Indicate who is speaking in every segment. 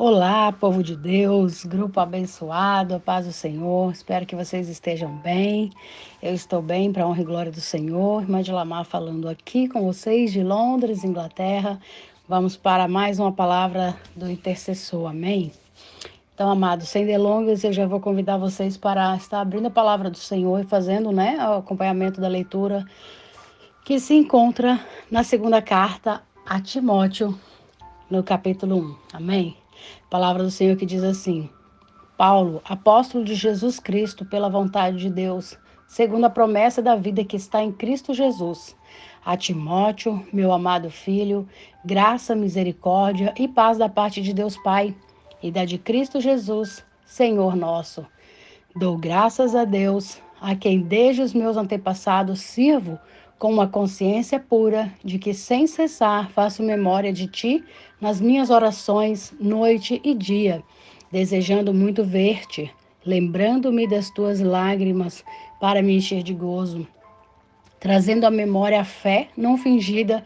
Speaker 1: Olá, povo de Deus, grupo abençoado, a paz do Senhor. Espero que vocês estejam bem. Eu estou bem, para a honra e glória do Senhor. Irmã de Lamar falando aqui com vocês de Londres, Inglaterra. Vamos para mais uma palavra do intercessor, amém? Então, amados, sem delongas, eu já vou convidar vocês para estar abrindo a palavra do Senhor e fazendo, o acompanhamento da leitura que se encontra na segunda carta a Timóteo, no capítulo 1, amém? Palavra do Senhor que diz assim: Paulo, apóstolo de Jesus Cristo, pela vontade de Deus, segundo a promessa da vida que está em Cristo Jesus. A Timóteo, meu amado filho, graça, misericórdia e paz da parte de Deus Pai e da de Cristo Jesus, Senhor nosso. Dou graças a Deus, a quem desde os meus antepassados sirvo com uma consciência pura de que sem cessar faço memória de ti nas minhas orações, noite e dia, desejando muito ver-te, lembrando-me das tuas lágrimas para me encher de gozo, trazendo à memória a fé não fingida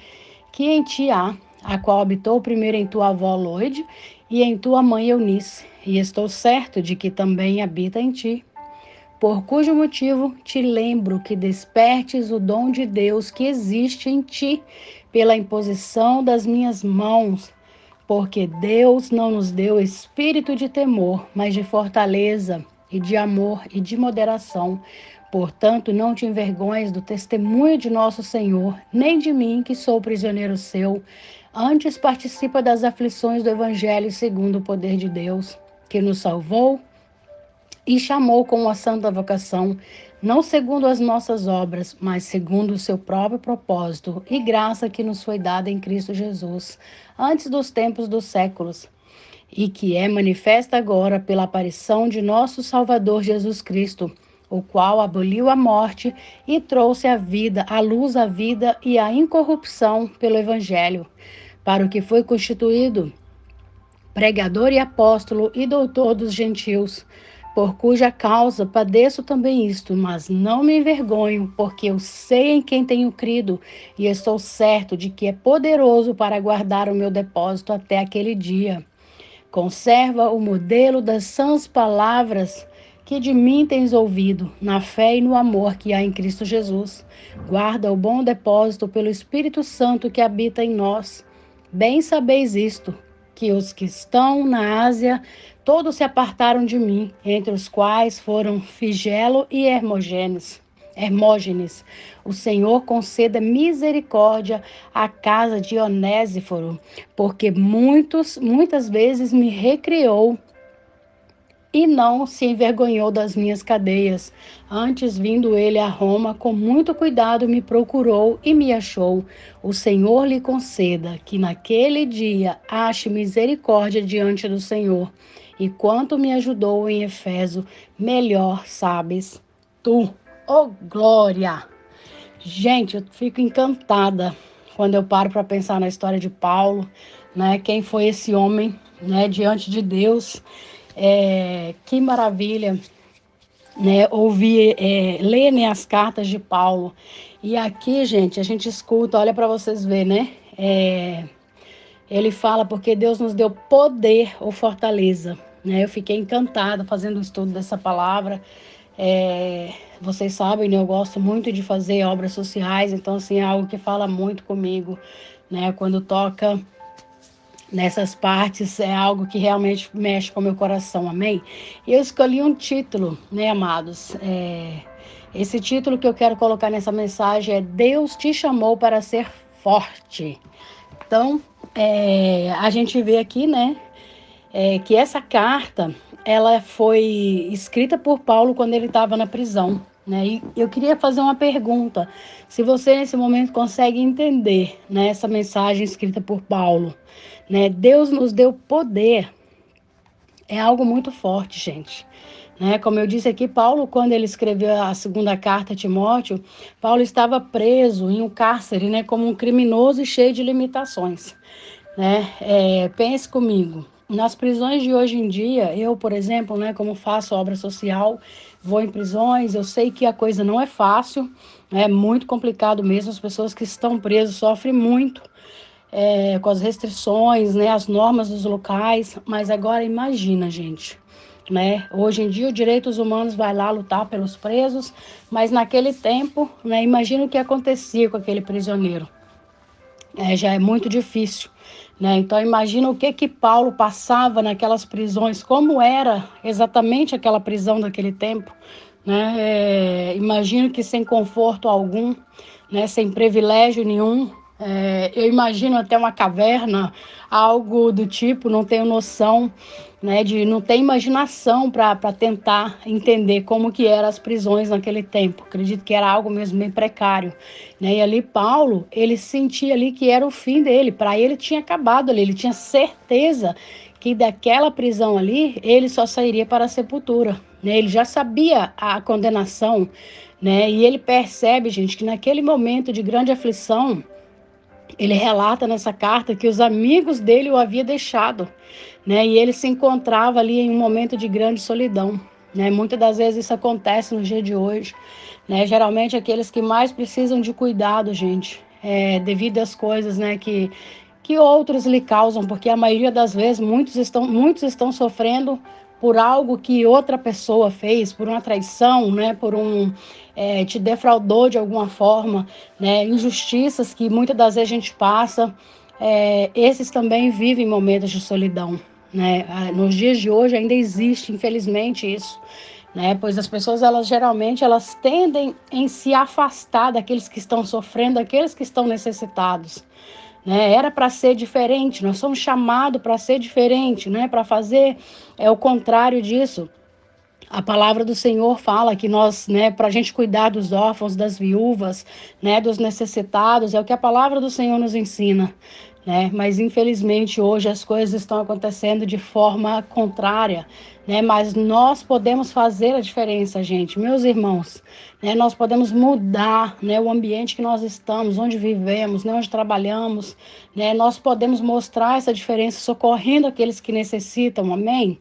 Speaker 1: que em ti há, a qual habitou primeiro em tua avó Loide e em tua mãe Eunice, e estou certo de que também habita em ti. Por cujo motivo te lembro que despertes o dom de Deus que existe em ti pela imposição das minhas mãos, porque Deus não nos deu espírito de temor, mas de fortaleza e de amor e de moderação. Portanto, não te envergonhes do testemunho de nosso Senhor, nem de mim, que sou prisioneiro seu. Antes participa das aflições do Evangelho segundo o poder de Deus, que nos salvou e chamou com uma santa vocação, não segundo as nossas obras, mas segundo o seu próprio propósito e graça que nos foi dada em Cristo Jesus, antes dos tempos dos séculos, e que é manifesta agora pela aparição de nosso Salvador Jesus Cristo, o qual aboliu a morte e trouxe a vida, a luz, a vida e a incorrupção pelo Evangelho, para o que foi constituído pregador e apóstolo e doutor dos gentios, por cuja causa padeço também isto, mas não me envergonho, porque eu sei em quem tenho crido e estou certo de que é poderoso para guardar o meu depósito até aquele dia. Conserva o modelo das sãs palavras que de mim tens ouvido, na fé e no amor que há em Cristo Jesus. Guarda o bom depósito pelo Espírito Santo que habita em nós. Bem sabeis isto, que os que estão na Ásia todos se apartaram de mim, entre os quais foram Figelo e Hermógenes. O Senhor conceda misericórdia à casa de Onésiforo, porque muitas vezes me recriou e não se envergonhou das minhas cadeias. Antes, vindo ele a Roma, com muito cuidado me procurou e me achou. O Senhor lhe conceda que naquele dia ache misericórdia diante do Senhor. E quanto me ajudou em Efeso, melhor sabes tu. Oh, glória! Gente, eu fico encantada quando eu paro para pensar na história de Paulo, né? Quem foi esse homem, né? Diante de Deus. Que maravilha, né? Ouvir, ler, né, as cartas de Paulo. E aqui, gente, a gente escuta, olha para vocês verem, né? Ele fala porque Deus nos deu poder ou fortaleza, né? Eu fiquei encantada fazendo o estudo dessa palavra. Vocês sabem, né? Eu gosto muito de fazer obras sociais, então, assim, é algo que fala muito comigo, né? Quando toca nessas partes, é algo que realmente mexe com o meu coração, amém? Eu escolhi um título, né, amados? Esse título que eu quero colocar nessa mensagem é Deus te chamou para ser forte. Então, a gente vê aqui, né, que essa carta, ela foi escrita por Paulo quando ele estava na prisão, né? E eu queria fazer uma pergunta, se você nesse momento consegue entender, né, essa mensagem escrita por Paulo, né? Deus nos deu poder, é algo muito forte, gente. Né? Como eu disse aqui, Paulo, quando ele escreveu a segunda carta a Timóteo, Paulo estava preso em um cárcere, né, como um criminoso e cheio de limitações. Né? Pense comigo, nas prisões de hoje em dia, eu, por exemplo, né, como faço obra social, vou em prisões, eu sei que a coisa não é fácil, é muito complicado mesmo, as pessoas que estão presas sofrem muito. com as restrições, né, as normas dos locais. Mas agora imagina, gente, né? Hoje em dia o Direitos Humanos vai lá lutar pelos presos, mas naquele tempo, né, imagina o que acontecia com aquele prisioneiro. Já é muito difícil, né? Então imagina o que Paulo passava naquelas prisões, como era exatamente aquela prisão daquele tempo, né? Imagino que sem conforto algum, né? Sem privilégio nenhum. Eu imagino até uma caverna, algo do tipo, não tenho noção, né? Não ter imaginação para tentar entender como que eram as prisões naquele tempo. Acredito que era algo mesmo bem precário, né? E ali Paulo, ele sentia ali que era o fim dele, para ele tinha acabado ali, ele tinha certeza que daquela prisão ali, ele só sairia para a sepultura, né? Ele já sabia a condenação, né? E ele percebe, gente, que naquele momento de grande aflição, ele relata nessa carta que os amigos dele o haviam deixado, né? E ele se encontrava ali em um momento de grande solidão, né? Muitas das vezes isso acontece no dia de hoje, né? Geralmente aqueles que mais precisam de cuidado, gente, devido às coisas, né, que outros lhe causam, porque a maioria das vezes muitos estão sofrendo por algo que outra pessoa fez, por uma traição, né, te defraudou de alguma forma, né, injustiças que muitas das vezes a gente passa, esses também vivem momentos de solidão, né. Nos dias de hoje ainda existe, infelizmente, isso, né, pois as pessoas, geralmente tendem em se afastar daqueles que estão sofrendo, daqueles que estão necessitados, né? Era para ser diferente, nós somos chamados para ser diferente, né? Para fazer o contrário disso. A palavra do Senhor fala que nós, né, para a gente cuidar dos órfãos, das viúvas, né, dos necessitados, é o que a palavra do Senhor nos ensina, né? Mas infelizmente hoje as coisas estão acontecendo de forma contrária, né? Mas nós podemos fazer a diferença, gente, meus irmãos, né? Nós podemos mudar, né, o ambiente que nós estamos, onde vivemos, né, onde trabalhamos, né? Nós podemos mostrar essa diferença socorrendo aqueles que necessitam, amém?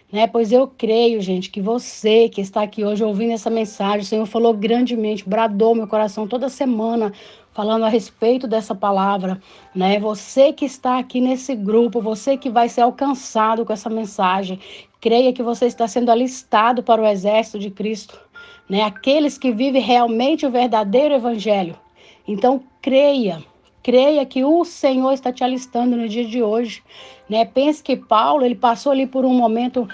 Speaker 1: Né? Pois eu creio, gente, que você que está aqui hoje ouvindo essa mensagem, o Senhor falou grandemente, bradou meu coração toda semana, falando a respeito dessa palavra, né? Você que está aqui nesse grupo, você que vai ser alcançado com essa mensagem, creia que você está sendo alistado para o exército de Cristo, né? Aqueles que vivem realmente o verdadeiro evangelho. Então, creia que o Senhor está te alistando no dia de hoje, né? Pense que Paulo, ele passou ali por um momento,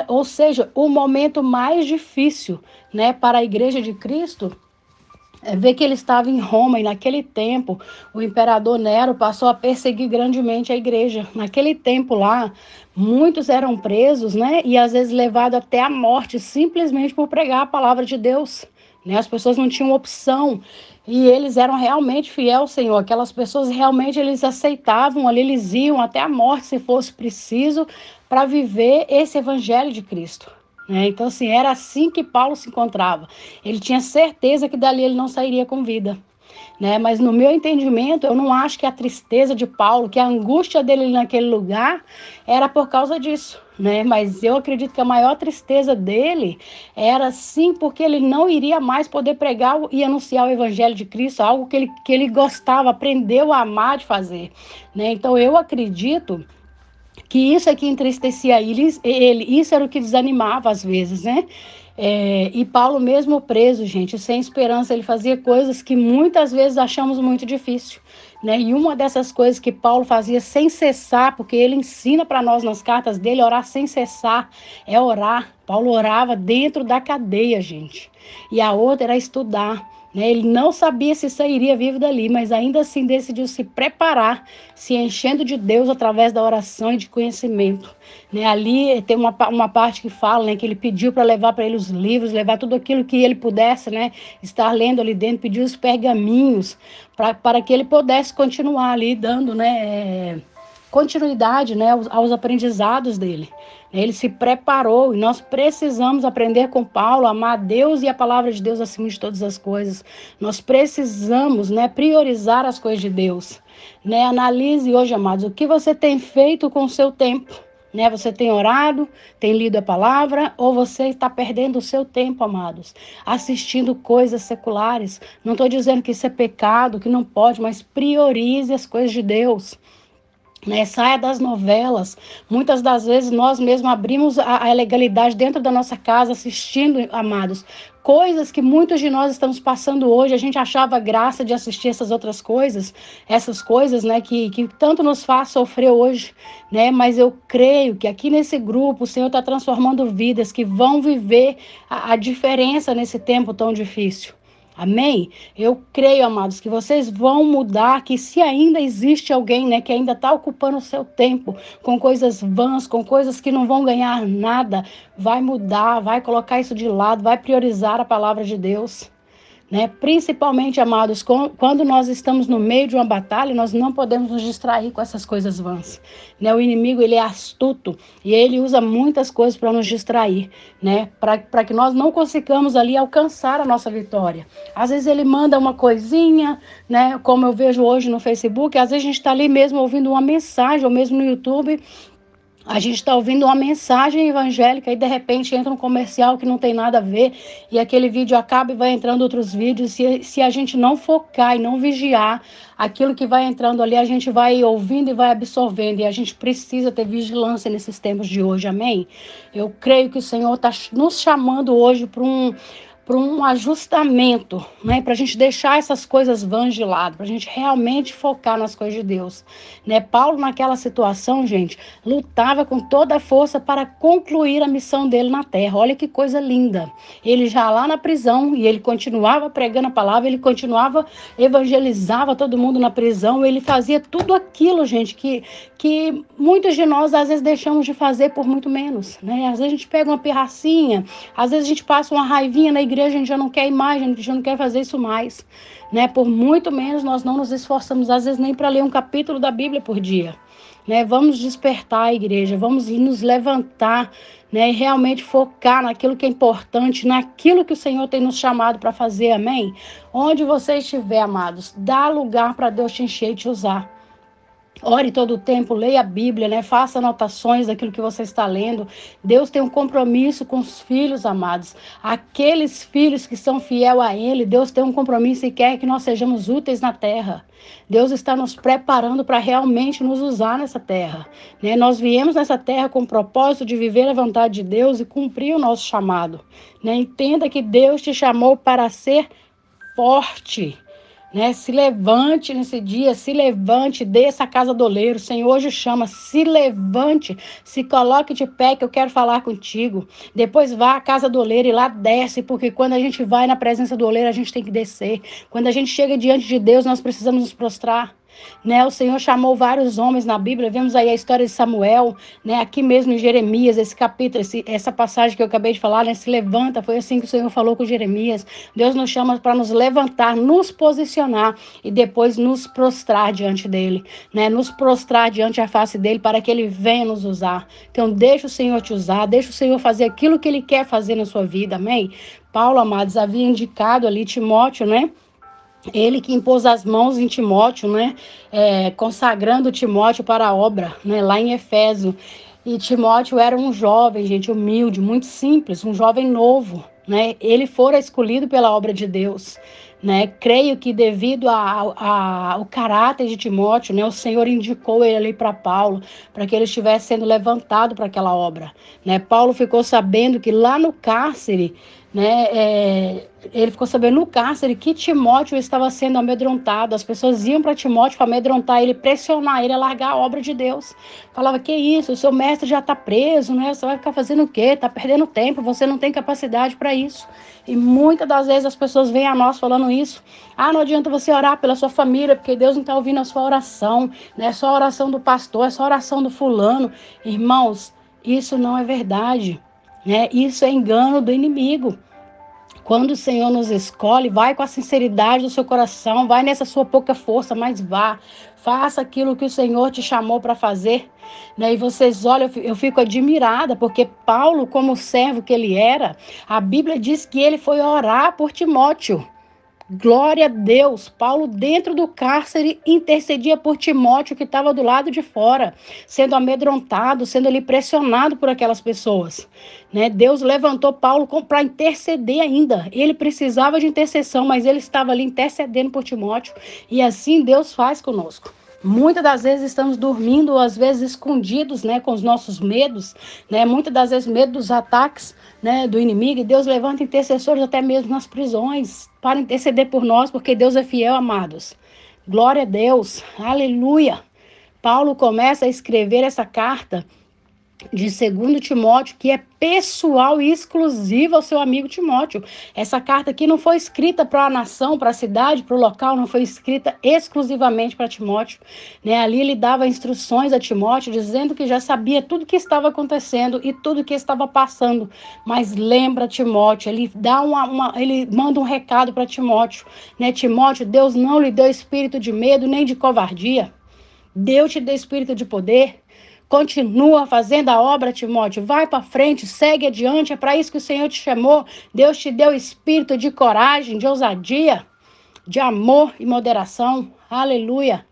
Speaker 1: ou seja, o momento mais difícil, né, para a igreja de Cristo. Ver que ele estava em Roma e naquele tempo o imperador Nero passou a perseguir grandemente a igreja. Naquele tempo lá, muitos eram presos, né, e às vezes levados até a morte, simplesmente por pregar a palavra de Deus, né? As pessoas não tinham opção e eles eram realmente fiéis ao Senhor. Aquelas pessoas realmente eles aceitavam ali, eles iam até a morte se fosse preciso para viver esse evangelho de Cristo. Então, assim, era assim que Paulo se encontrava. Ele tinha certeza que dali ele não sairia com vida, né? Mas no meu entendimento, eu não acho que a tristeza de Paulo, que a angústia dele naquele lugar era por causa disso, né? Mas eu acredito que a maior tristeza dele era sim porque ele não iria mais poder pregar e anunciar o evangelho de Cristo, algo que ele gostava, aprendeu a amar de fazer, né? Então eu acredito que isso é que entristecia ele, isso era o que desanimava às vezes, né? E Paulo mesmo preso, gente, sem esperança, ele fazia coisas que muitas vezes achamos muito difícil, né? E uma dessas coisas que Paulo fazia sem cessar, porque ele ensina para nós nas cartas dele, orar sem cessar, é orar. Paulo orava dentro da cadeia, gente. E a outra era estudar. Ele não sabia se sairia vivo dali, mas ainda assim decidiu se preparar, se enchendo de Deus através da oração e de conhecimento. Ali tem uma parte que fala, né, que ele pediu para levar para ele os livros, levar tudo aquilo que ele pudesse, né, estar lendo ali dentro, pediu os pergaminhos para que ele pudesse continuar ali dando, né, continuidade, né, aos aprendizados dele. Ele se preparou e nós precisamos aprender com Paulo, amar a Deus e a palavra de Deus acima de todas as coisas. Nós precisamos, né, priorizar as coisas de Deus. Analise hoje, amados, o que você tem feito com o seu tempo. Né? Você tem orado, tem lido a palavra, ou você está perdendo o seu tempo, amados, assistindo coisas seculares? Não estou dizendo que isso é pecado, que não pode, mas priorize as coisas de Deus. Né, saia das novelas. Muitas das vezes nós mesmos abrimos a ilegalidade dentro da nossa casa, assistindo, amados, coisas que muitos de nós estamos passando hoje. A gente achava graça de assistir essas coisas, né, que tanto nos faz sofrer hoje, né? Mas eu creio que aqui nesse grupo o Senhor está transformando vidas que vão viver a diferença nesse tempo tão difícil. Amém? Eu creio, amados, que vocês vão mudar, que se ainda existe alguém, né, que ainda está ocupando o seu tempo com coisas vãs, com coisas que não vão ganhar nada, vai mudar, vai colocar isso de lado, vai priorizar a palavra de Deus. Né? Principalmente, amados, quando nós estamos no meio de uma batalha, nós não podemos nos distrair com essas coisas vãs. Né? O inimigo, ele é astuto e ele usa muitas coisas para nos distrair, né? Para que nós não consigamos ali alcançar a nossa vitória. Às vezes ele manda uma coisinha, né? Como eu vejo hoje no Facebook, às vezes a gente está ali mesmo ouvindo uma mensagem, ou mesmo no YouTube, a gente está ouvindo uma mensagem evangélica e de repente entra um comercial que não tem nada a ver e aquele vídeo acaba e vai entrando outros vídeos. Se a gente não focar e não vigiar, aquilo que vai entrando ali, a gente vai ouvindo e vai absorvendo. E a gente precisa ter vigilância nesses tempos de hoje, amém? Eu creio que o Senhor está nos chamando hoje para um ajustamento, né? Para a gente deixar essas coisas vãs de lado, para a gente realmente focar nas coisas de Deus. Né? Paulo, naquela situação, gente, lutava com toda a força para concluir a missão dele na terra. Olha que coisa linda. Ele já lá na prisão, e ele continuava pregando a palavra, ele continuava, evangelizava todo mundo na prisão, ele fazia tudo aquilo, gente, que muitos de nós, às vezes, deixamos de fazer por muito menos. Né? Às vezes a gente pega uma pirracinha, às vezes a gente passa uma raivinha na igreja, a gente já não quer mais, a gente já não quer fazer isso mais, né? Por muito menos nós não nos esforçamos, às vezes nem para ler um capítulo da Bíblia por dia, né? Vamos despertar a igreja, vamos nos levantar, né? E realmente focar naquilo que é importante, naquilo que o Senhor tem nos chamado para fazer, amém? Onde você estiver, amados, dá lugar para Deus te encher e te usar. Ore todo o tempo, leia a Bíblia, né? Faça anotações daquilo que você está lendo. Deus tem um compromisso com os filhos, amados. Aqueles filhos que são fiel a Ele, Deus tem um compromisso e quer que nós sejamos úteis na terra. Deus está nos preparando para realmente nos usar nessa terra. Né? Nós viemos nessa terra com o propósito de viver a vontade de Deus e cumprir o nosso chamado. Né? Entenda que Deus te chamou para ser forte. Né? Se levante nesse dia, se levante, desça a casa do oleiro. O Senhor hoje chama, se levante, se coloque de pé que eu quero falar contigo. Depois vá à casa do oleiro e lá desce, porque quando a gente vai na presença do oleiro, a gente tem que descer. Quando a gente chega diante de Deus, nós precisamos nos prostrar. Né? O Senhor chamou vários homens na Bíblia, vemos aí a história de Samuel, né? Aqui mesmo em Jeremias, esse capítulo, essa passagem que eu acabei de falar, né? Se levanta, foi assim que o Senhor falou com Jeremias. Deus nos chama para nos levantar, nos posicionar e depois nos prostrar diante dele, né? Nos prostrar diante da face dele para que ele venha nos usar. Então deixa o Senhor te usar, deixa o Senhor fazer aquilo que ele quer fazer na sua vida, amém? Paulo, amados, havia indicado ali Timóteo, né? Ele que impôs as mãos em Timóteo, né? Consagrando Timóteo para a obra, né? Lá em Efésio. E Timóteo era um jovem, gente, humilde, muito simples, um jovem novo, né? Ele fora escolhido pela obra de Deus, né? Creio que devido ao caráter de Timóteo, né? O Senhor indicou ele ali para Paulo, para que ele estivesse sendo levantado para aquela obra, né? Paulo ficou sabendo que lá no cárcere, né? Ele ficou sabendo no cárcere que Timóteo estava sendo amedrontado. As pessoas iam para Timóteo para amedrontar ele, pressionar ele a largar a obra de Deus. Falava, que isso, o seu mestre já está preso, né? Você vai ficar fazendo o quê? Está perdendo tempo, você não tem capacidade para isso. E muitas das vezes as pessoas vêm a nós falando isso. Ah, não adianta você orar pela sua família, porque Deus não está ouvindo a sua oração. Não é só a oração do pastor, é só a oração do fulano. Irmãos, isso não é verdade. Né? Isso é engano do inimigo. Quando o Senhor nos escolhe, vai com a sinceridade do seu coração, vai nessa sua pouca força, mas vá. Faça aquilo que o Senhor te chamou para fazer. Né? E vocês olham, eu fico admirada, porque Paulo, como servo que ele era, a Bíblia diz que ele foi orar por Timóteo. Glória a Deus. Paulo, dentro do cárcere, intercedia por Timóteo, que estava do lado de fora, sendo amedrontado, sendo ali pressionado por aquelas pessoas. Né? Deus levantou Paulo para interceder ainda. Ele precisava de intercessão, mas ele estava ali intercedendo por Timóteo. E assim Deus faz conosco. Muitas das vezes estamos dormindo, às vezes escondidos, né, com os nossos medos, né, muitas das vezes medo dos ataques, né, do inimigo, e Deus levanta intercessores até mesmo nas prisões para interceder por nós, porque Deus é fiel, amados. Glória a Deus, aleluia. Paulo começa a escrever essa carta de 2 Timóteo, que é pessoal e exclusivo ao seu amigo Timóteo. Essa carta aqui não foi escrita para a nação, para a cidade, para o local, não foi escrita exclusivamente para Timóteo. Né? Ali ele dava instruções a Timóteo, dizendo que já sabia tudo o que estava acontecendo e tudo o que estava passando. Mas lembra Timóteo, ele dá ele manda um recado para Timóteo. Né? Timóteo, Deus não lhe deu espírito de medo nem de covardia. Deus te deu espírito de poder. Continua fazendo a obra, Timóteo. Vai para frente, segue adiante. É para isso que o Senhor te chamou. Deus te deu espírito de coragem, de ousadia, de amor e moderação. Aleluia.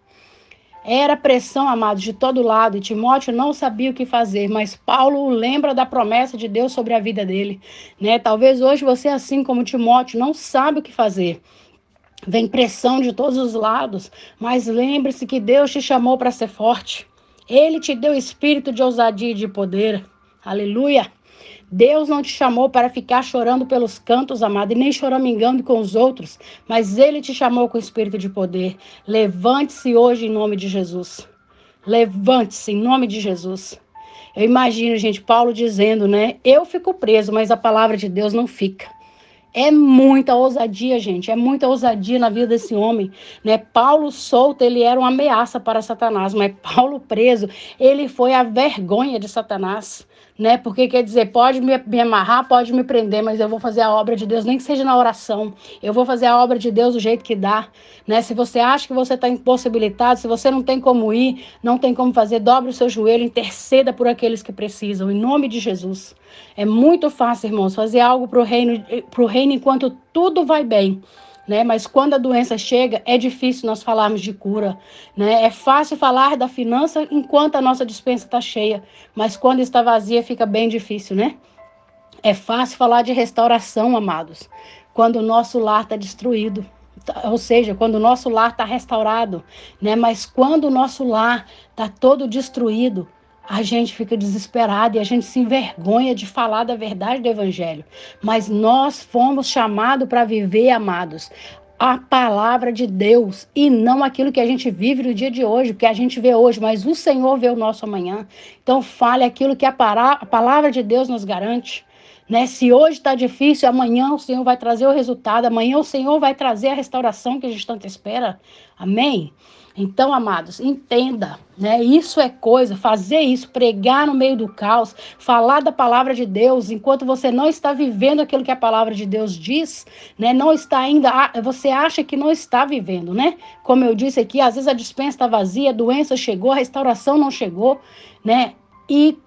Speaker 1: Era pressão, amados, de todo lado. E Timóteo não sabia o que fazer. Mas Paulo lembra da promessa de Deus sobre a vida dele. Né? Talvez hoje você, assim como Timóteo, não sabe o que fazer. Vem pressão de todos os lados. Mas lembre-se que Deus te chamou para ser forte. Ele te deu espírito de ousadia e de poder. Aleluia. Deus não te chamou para ficar chorando pelos cantos, amado, e nem choramingando com os outros, mas Ele te chamou com espírito de poder. Levante-se hoje em nome de Jesus. Levante-se em nome de Jesus. Eu imagino, gente, Paulo dizendo, né? Eu fico preso, mas a palavra de Deus não fica. É muita ousadia, gente. É muita ousadia na vida desse homem, né? Paulo solto, ele era uma ameaça para Satanás, mas Paulo preso, ele foi a vergonha de Satanás, né? Porque quer dizer, pode me amarrar, pode me prender, mas eu vou fazer a obra de Deus, nem que seja na oração. Eu vou fazer a obra de Deus do jeito que dá, né? Se você acha que você está impossibilitado, se você não tem como ir, não tem como fazer, dobre o seu joelho, interceda por aqueles que precisam, em nome de Jesus. É muito fácil, irmãos, fazer algo para o reino enquanto tudo vai bem, né? Mas quando a doença chega, é difícil nós falarmos de cura, né? É fácil falar da finança enquanto a nossa despensa está cheia, mas quando está vazia fica bem difícil, né? É fácil falar de restauração, amados, quando o nosso lar está destruído. Ou seja, quando o nosso lar está restaurado, né? Mas quando o nosso lar está todo destruído, a gente fica desesperado e a gente se envergonha de falar da verdade do evangelho. Mas nós fomos chamados para viver, amados, a palavra de Deus e não aquilo que a gente vive no dia de hoje, porque a gente vê hoje, mas o Senhor vê o nosso amanhã. Então fale aquilo que a palavra de Deus nos garante. Né? Se hoje está difícil, amanhã o Senhor vai trazer o resultado, amanhã o Senhor vai trazer a restauração que a gente tanto espera. Amém? Então, amados, entenda, né? Isso é coisa, fazer isso, pregar no meio do caos, falar da palavra de Deus, enquanto você não está vivendo aquilo que a palavra de Deus diz, né? Não está ainda, você acha que não está vivendo, né? Como eu disse aqui, às vezes a despensa está vazia, a doença chegou, a restauração não chegou, né? E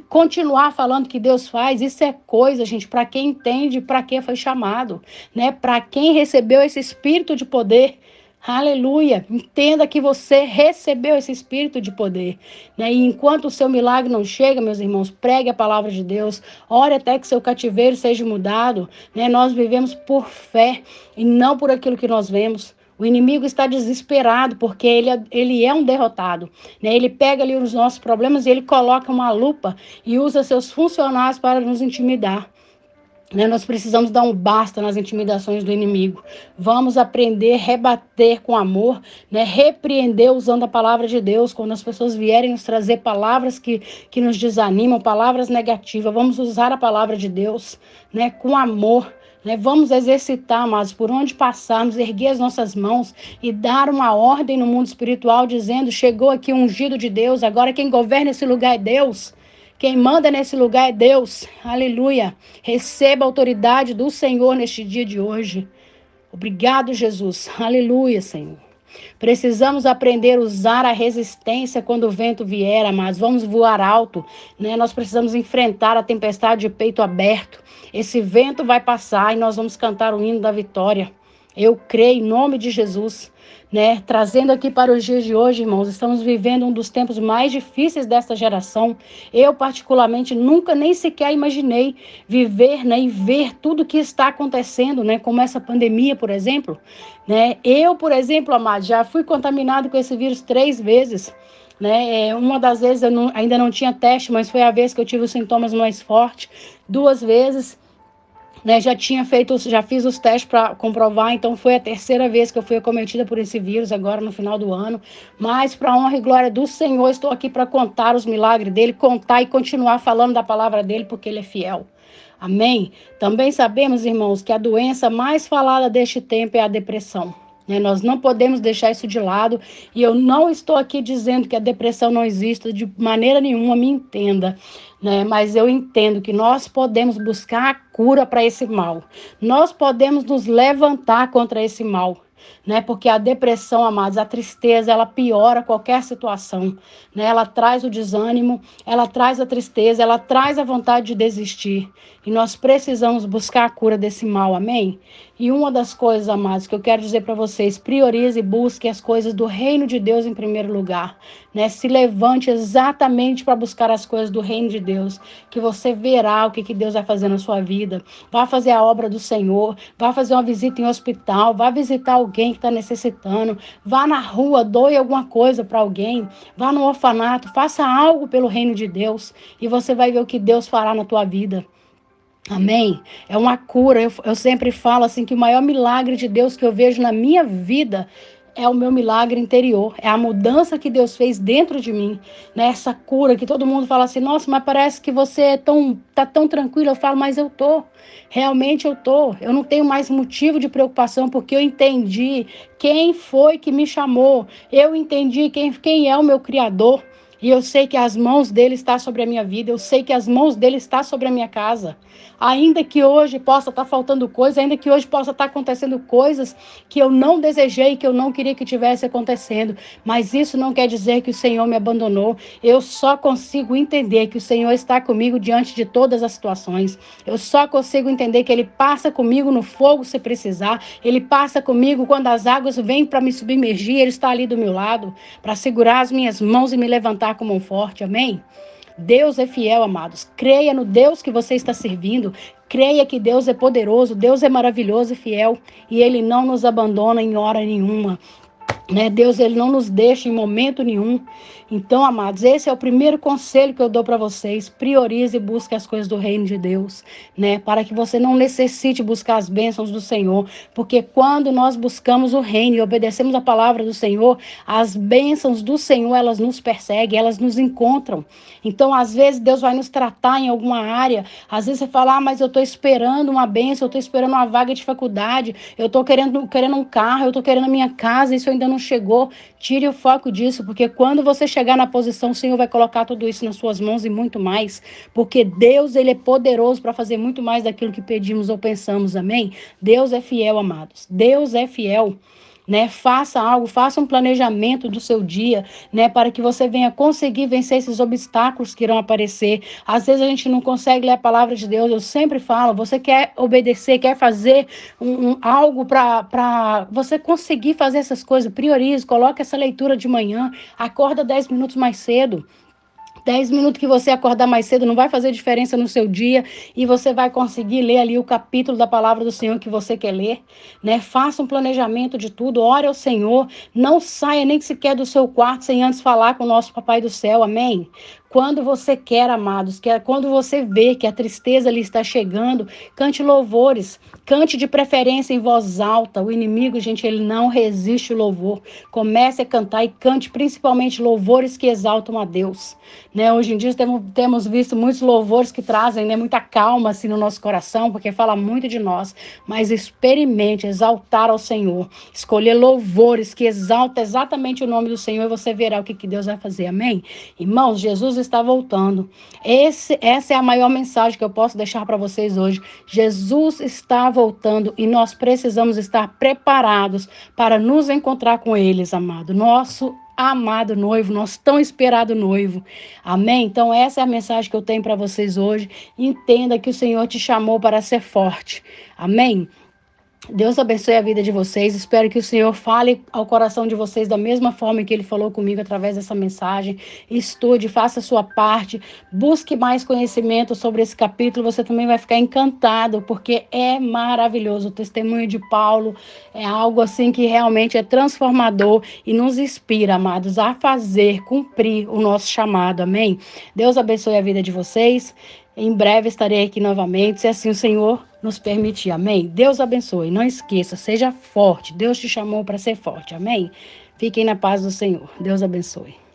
Speaker 1: continuar falando que Deus faz, isso é coisa, gente, para quem entende, para quem foi chamado, né? Para quem recebeu esse espírito de poder. Aleluia, entenda que você recebeu esse espírito de poder, né? E enquanto o seu milagre não chega, meus irmãos, pregue a palavra de Deus, ore até que seu cativeiro seja mudado, né? Nós vivemos por fé e não por aquilo que nós vemos. O inimigo está desesperado porque ele é um derrotado, né? Ele pega ali os nossos problemas e ele coloca uma lupa e usa seus funcionários para nos intimidar. Né? Nós precisamos dar um basta nas intimidações do inimigo. Vamos aprender a rebater com amor, né? Repreender usando a palavra de Deus. Quando as pessoas vierem nos trazer palavras que nos desanimam, palavras negativas, vamos usar a palavra de Deus, né? Com amor. Né? Vamos exercitar, mas por onde passarmos, erguer as nossas mãos e dar uma ordem no mundo espiritual, dizendo: chegou aqui o ungido de Deus, agora quem governa esse lugar é Deus. Quem manda nesse lugar é Deus. Aleluia. Receba a autoridade do Senhor neste dia de hoje. Obrigado, Jesus. Aleluia, Senhor. Precisamos aprender a usar a resistência quando o vento vier, amados. Vamos voar alto, né? Nós precisamos enfrentar a tempestade de peito aberto. Esse vento vai passar e nós vamos cantar o hino da vitória. Eu creio em nome de Jesus, né? Trazendo aqui para os dias de hoje, irmãos, estamos vivendo um dos tempos mais difíceis desta geração. Eu, particularmente, nunca nem sequer imaginei viver, né, e ver tudo que está acontecendo, né, como essa pandemia, por exemplo, né? Eu, por exemplo, amado, já fui contaminado com esse vírus 3 vezes. Né? Uma das vezes ainda não tinha teste, mas foi a vez que eu tive os sintomas mais fortes. 2 vezes, né? Já fiz os testes para comprovar, então foi a 3ª vez que eu fui acometida por esse vírus, agora no final do ano. Mas, para a honra e glória do Senhor, estou aqui para contar os milagres dele, contar e continuar falando da palavra dele, porque ele é fiel. Amém? Também sabemos, irmãos, que a doença mais falada deste tempo é a depressão. Nós não podemos deixar isso de lado, e eu não estou aqui dizendo que a depressão não existe de maneira nenhuma, me entenda, né? Mas eu entendo que nós podemos buscar a cura para esse mal, nós podemos nos levantar contra esse mal, né? Porque a depressão, amados, a tristeza, ela piora qualquer situação, né? Ela traz o desânimo, ela traz a tristeza, ela traz a vontade de desistir. E nós precisamos buscar a cura desse mal, amém? E uma das coisas, amados, que eu quero dizer para vocês, priorize e busque as coisas do reino de Deus em primeiro lugar, né? Se levante exatamente para buscar as coisas do reino de Deus, que você verá o que Deus vai fazer na sua vida. Vá fazer a obra do Senhor, vá fazer uma visita em hospital, vá visitar alguém que está necessitando, vá na rua, doe alguma coisa para alguém, vá no orfanato, faça algo pelo reino de Deus e você vai ver o que Deus fará na tua vida. Amém? É uma cura. Eu sempre falo assim que o maior milagre de Deus que eu vejo na minha vida é o meu milagre interior, é a mudança que Deus fez dentro de mim, né? Essa cura que todo mundo fala assim, nossa, mas parece que você tá tão tranquilo. Eu falo, mas eu tô, realmente eu tô. Eu não tenho mais motivo de preocupação porque eu entendi quem foi que me chamou, eu entendi quem é o meu Criador. E eu sei que as mãos dele estão sobre a minha vida, eu sei que as mãos dele estão sobre a minha casa. Ainda que hoje possa estar faltando coisa, ainda que hoje possa estar acontecendo coisas que eu não desejei, que eu não queria que tivesse acontecendo, mas isso não quer dizer que o Senhor me abandonou. Eu só consigo entender que o Senhor está comigo diante de todas as situações. Eu só consigo entender que Ele passa comigo no fogo se precisar, Ele passa comigo quando as águas vêm para me submergir, Ele está ali do meu lado para segurar as minhas mãos e me levantar com mão forte, amém? Deus é fiel, amados. Creia no Deus que você está servindo. Creia que Deus é poderoso, Deus é maravilhoso e fiel. E Ele não nos abandona em hora nenhuma. Né? Deus, Ele não nos deixa em momento nenhum. Então, amados, esse é o primeiro conselho que eu dou para vocês. Priorize e busque as coisas do reino de Deus, né? Para que você não necessite buscar as bênçãos do Senhor. Porque quando nós buscamos o reino e obedecemos a palavra do Senhor, as bênçãos do Senhor, elas nos perseguem, elas nos encontram. Então, às vezes, Deus vai nos tratar em alguma área. Às vezes você fala, mas eu estou esperando uma bênção, eu estou esperando uma vaga de faculdade, eu estou querendo um carro, eu estou querendo a minha casa, isso ainda não chegou. Tire o foco disso, porque quando você chegar na posição, o Senhor vai colocar tudo isso nas suas mãos e muito mais, porque Deus, Ele é poderoso para fazer muito mais daquilo que pedimos ou pensamos, amém? Deus é fiel, amados, Deus é fiel. Né? Faça algo, faça um planejamento do seu dia, né? Para que você venha conseguir vencer esses obstáculos que irão aparecer. Às vezes a gente não consegue ler a palavra de Deus. Eu sempre falo, você quer obedecer, quer fazer algo para você conseguir fazer essas coisas, priorize, coloque essa leitura de manhã, acorda 10 minutos mais cedo. 10 minutos que você acordar mais cedo não vai fazer diferença no seu dia e você vai conseguir ler ali o capítulo da palavra do Senhor que você quer ler, né? Faça um planejamento de tudo, ore ao Senhor, não saia nem sequer do seu quarto sem antes falar com o nosso Papai do Céu, amém? Quando você quer, amados, quando você vê que a tristeza ali está chegando, cante louvores, cante de preferência em voz alta. O inimigo, gente, ele não resiste o louvor. Comece a cantar e cante principalmente louvores que exaltam a Deus. Né? Hoje em dia temos visto muitos louvores que trazem, né, muita calma assim, no nosso coração, porque fala muito de nós. Mas experimente exaltar ao Senhor, escolher louvores que exaltam exatamente o nome do Senhor e você verá o que Deus vai fazer, amém? Irmãos, Jesus está voltando. Essa é a maior mensagem que eu posso deixar para vocês hoje. Jesus está voltando e nós precisamos estar preparados para nos encontrar com eles, amado. Nosso amado noivo, nosso tão esperado noivo. Amém? Então essa é a mensagem que eu tenho para vocês hoje. Entenda que o Senhor te chamou para ser forte. Amém? Deus abençoe a vida de vocês. Espero que o Senhor fale ao coração de vocês da mesma forma que Ele falou comigo através dessa mensagem. Estude, faça a sua parte, busque mais conhecimento sobre esse capítulo. Você também vai ficar encantado, porque é maravilhoso. O testemunho de Paulo é algo assim que realmente é transformador e nos inspira, amados, a fazer, cumprir o nosso chamado. Amém? Deus abençoe a vida de vocês. Em breve estarei aqui novamente, se assim o Senhor nos permitir. Amém? Deus abençoe. Não esqueça, seja forte. Deus te chamou para ser forte. Amém? Fiquem na paz do Senhor. Deus abençoe.